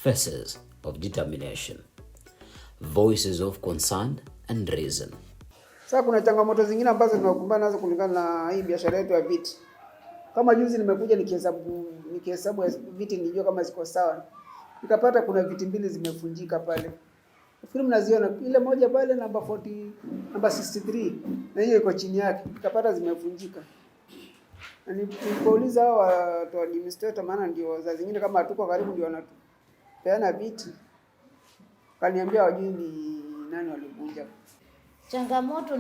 faces of determination, voices of concern and reason. Sasa kuna changamoto zingine ambazo tunakumbana nazo kulingana na hii biashara yetu ya viti. Kama juzi nimekuja nikihesabu viti nilijua kama ziko sawa. Nikapata kuna viti mbili zimefunjika pale. Film naziona ile moja pale namba 63 na hiyo iko chini yake. Nikapata zimefunjika. Na nilipouliza hao watu wa administrator, maana ndio za zingine kama hatuko karibu ndio wanatupeana viti. Kaniambia wajui ni nani walivunja. Changamoto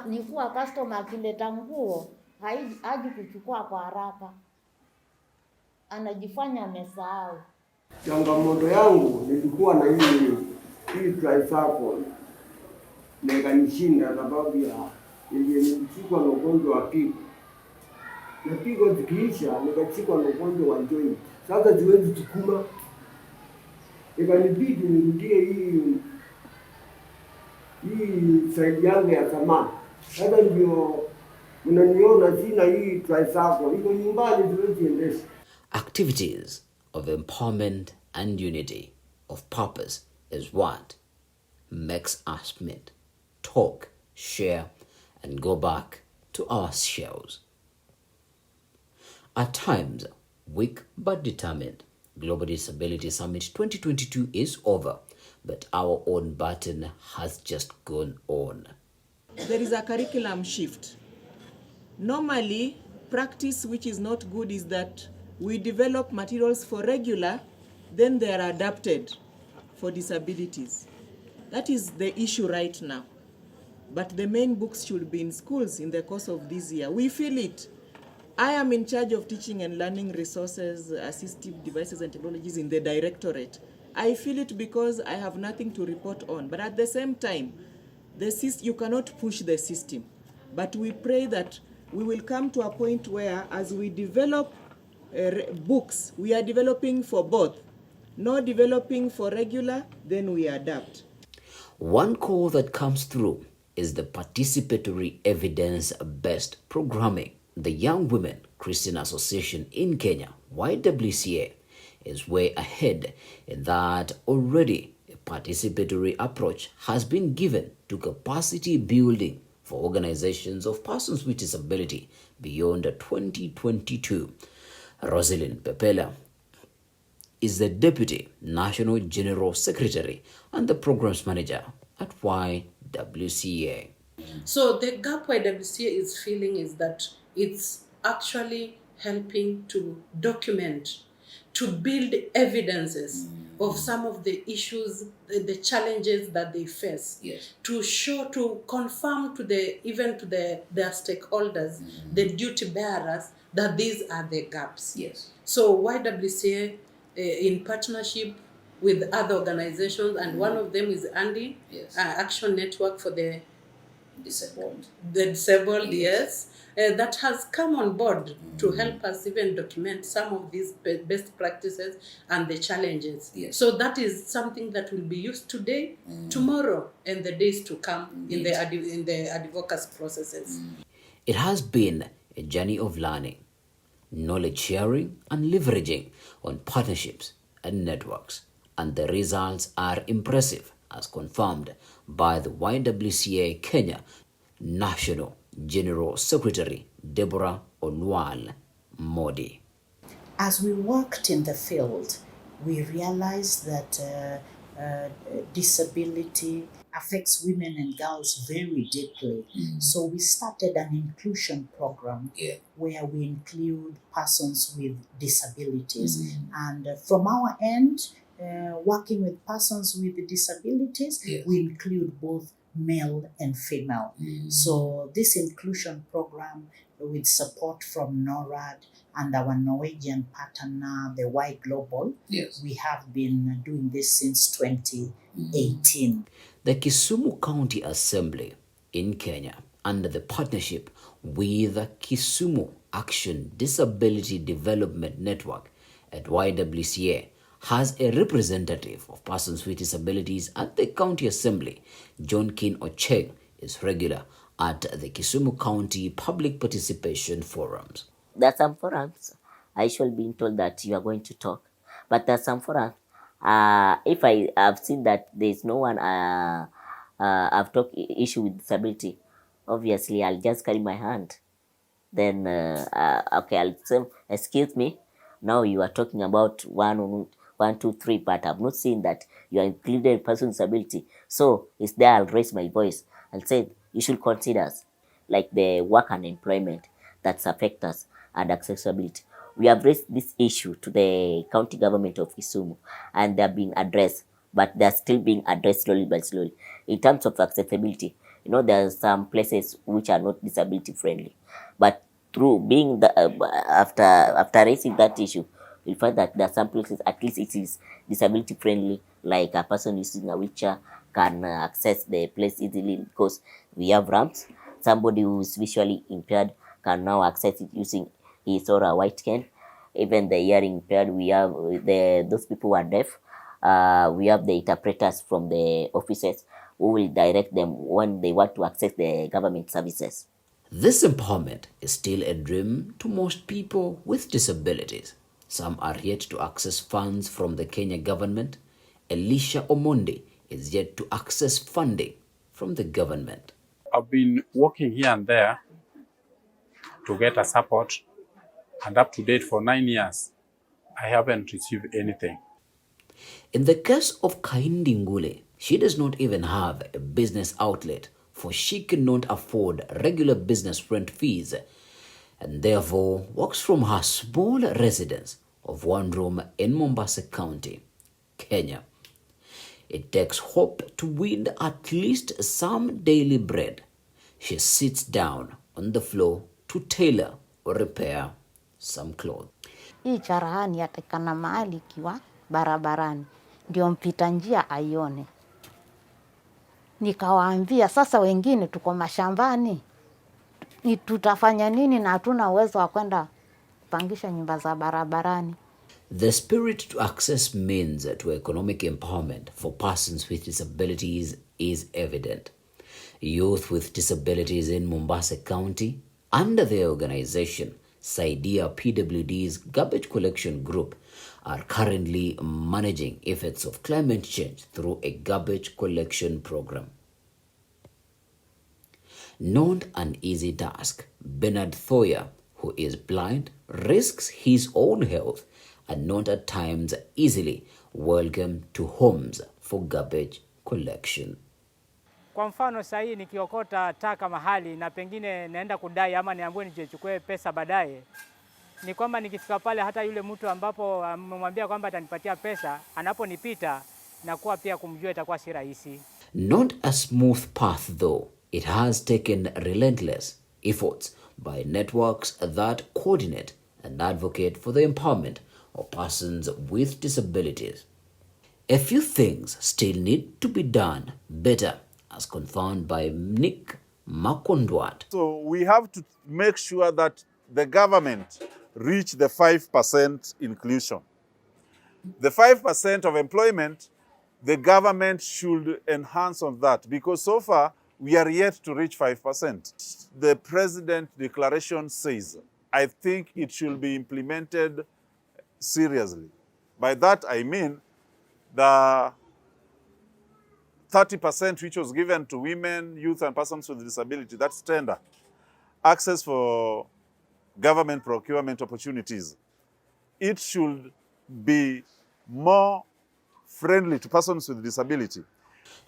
ni kuwa customer akileta nguo haji kuchukua kwa haraka, anajifanya amesahau. Changamoto yangu nilikuwa na hii tricycle nikanishinda sababu ya nilishikwa na ugonjwa wa pigo. Na pigo zikiisha nikashikwa na ugonjwa wa joint. Sasa siwezi sukuma. Ikanibidi nirudie hii side yangu ya zamani. Sasa ndio mnaniona sina hii tricycle. Iko nyumbani siwezi endesha. Activities of empowerment and unity of purpose is what makes us meet, talk, share, and go back to our shells. At times, weak but determined, Global Disability Summit 2022 is over, but our own baton has just gone on. There is a curriculum shift. Normally, practice which is not good is that we develop materials for regular, then they are adapted for disabilities. That is the issue right now. But the main books should be in schools in the course of this year. We feel it. I am in charge of teaching and learning resources, assistive devices and technologies in the directorate. I feel it because I have nothing to report on. But at the same time, you cannot push the system. But we pray that we will come to a point where as we develop books, we are developing for both. Not developing for regular, then we adapt. One call that comes through is the participatory evidence-based programming. The Young Women Christian Association in Kenya, YWCA, is way ahead in that already a participatory approach has been given to capacity building for organizations of persons with disability beyond 2022. Rosalind Pepela is the Deputy National General Secretary and the Programs Manager at YWCA. So the gap YWCA is feeling is that it's actually helping to document, to build evidences of some of the issues, the challenges that they face. Yes. To show, to confirm to their stakeholders, the duty bearers, that these are the gaps. Yes. So YWCA, in partnership with other organizations, and one of them is Andy, Yes. Action Network for the Disabled. Yes. That has come on board to help us even document some of these best practices and the challenges. Yes. So that is something that will be used today, tomorrow, and the days to come in the advocacy processes. It has been a journey of learning, knowledge sharing, and leveraging on partnerships and networks, and the results are impressive, as confirmed by the YWCA Kenya National General Secretary Deborah Onwal Modi. As we worked in the field, we realized that disability affects women and girls very deeply. So we started an inclusion program where we include persons with disabilities. And from our end, working with persons with disabilities, we include both male and female. So this inclusion program, with support from NORAD and our Norwegian partner, the Y Global, we have been doing this since 2018. The Kisumu County Assembly in Kenya, under the partnership with the Kisumu Action Disability Development Network at YWCA, has a representative of persons with disabilities at the County Assembly. John Kin Ocheng is regular at the Kisumu County Public Participation Forums. There are some forums I usually being told that you are going to talk, but there are some forums If I have seen that there's no one I've talked issue with disability, obviously I'll just carry my hand. Then okay, I'll say, excuse me, now you are talking about one, two, three, but I've not seen that you are included person with disability. So it's there I'll raise my voice. I'll say you should consider us, like the work and employment that's affect us and accessibility. We have raised this issue to the county government of Kisumu and they're being addressed, but they're still being addressed slowly by slowly. In terms of accessibility, you know, there are some places which are not disability friendly, but through being the after raising that issue, we find that there are some places at least it is disability friendly, like a person using a wheelchair can access the place easily because we have ramps. Somebody who is visually impaired can now access it using his or a white cane. Even the hearing impaired, we have those people who are deaf. We have the interpreters from the offices who will direct them when they want to access the government services. This empowerment is still a dream to most people with disabilities. Some are yet to access funds from the Kenya government. Elisha Omondi is yet to access funding from the government. I've been working here and there to get a support, and up to date for 9 years, I haven't received anything. In the case of Kaindi Ngule, she does not even have a business outlet, for she cannot afford regular business rent fees and therefore works from her small residence of one room in Mombasa County, Kenya. It takes hope to win at least some daily bread. She sits down on the floor to tailor or repair some clothes. Hii charahani yatakana mahali ikiwa barabarani ndio mpita njia aione. Nikawaambia sasa wengine tuko mashambani, ni tutafanya nini na hatuna uwezo wa kwenda kupangisha nyumba za barabarani. The spirit to access means to economic empowerment for persons with disabilities is evident. Youth with disabilities in Mombasa County, under the organization Saidia PWDs Garbage Collection Group, are currently managing effects of climate change through a garbage collection program. Not an easy task, Bernard Thoya, who is blind, risks his own health and not at times easily welcome to homes for garbage collection. Kwa mfano sasa hii nikiokota taka mahali na pengine naenda kudai ama niambiwe nichukue pesa baadaye, ni kwamba nikifika pale hata yule mtu ambapo amemwambia kwamba atanipatia pesa anaponipita na kuwa pia kumjua itakuwa si rahisi. Not a smooth path though. It has taken relentless efforts by networks that coordinate and advocate for the empowerment of persons with disabilities. A few things still need to be done better, as confirmed by Nick Makondwat. So we have to make sure that the government reach the 5% inclusion. The 5% of employment, the government should enhance on that, because so far we are yet to reach 5%. The President declaration says, I think it should be implemented seriously. By that I mean the 30% which was given to women, youth and persons with disability, that's tender. Access for government procurement opportunities. It should be more friendly to persons with disability.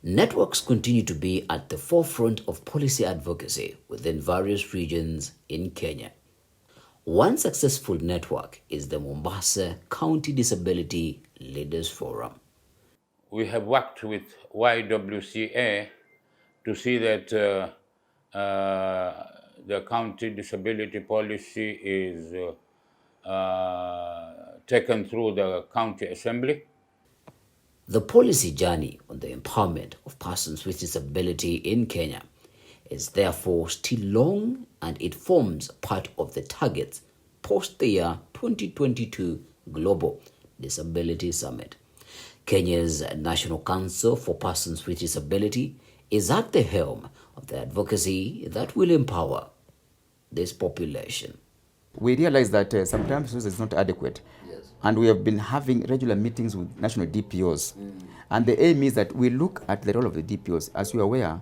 Networks continue to be at the forefront of policy advocacy within various regions in Kenya. One successful network is the Mombasa County Disability Leaders Forum. We have worked with YWCA to see that the county disability policy is taken through the county assembly. The policy journey on the empowerment of persons with disability in Kenya is therefore still long, and it forms part of the targets post the year 2022 Global Disability Summit. Kenya's National Council for Persons with Disability is at the helm of the advocacy that will empower this population. we realize that sometimes resources is not adequate. Yes. And we have been having regular meetings with national DPOs. And the aim is that we look at the role of the DPOs. As you are aware,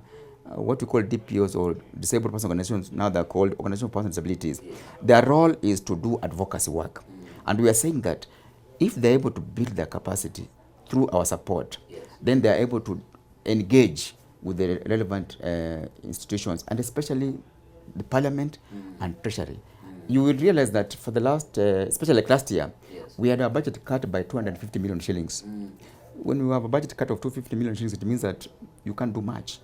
what we call DPOs, or disabled person organizations, now they're called Organization of Persons with Disabilities. Yes. Their role is to do advocacy work. And we are saying that if they're able to build their capacity through our support, yes, then they're able to engage with the relevant institutions, and especially the Parliament and Treasury. You will realize that for the last, especially like last year, yes, we had our budget cut by 250 million shillings. When we have a budget cut of 250 million shillings, it means that you can't do much.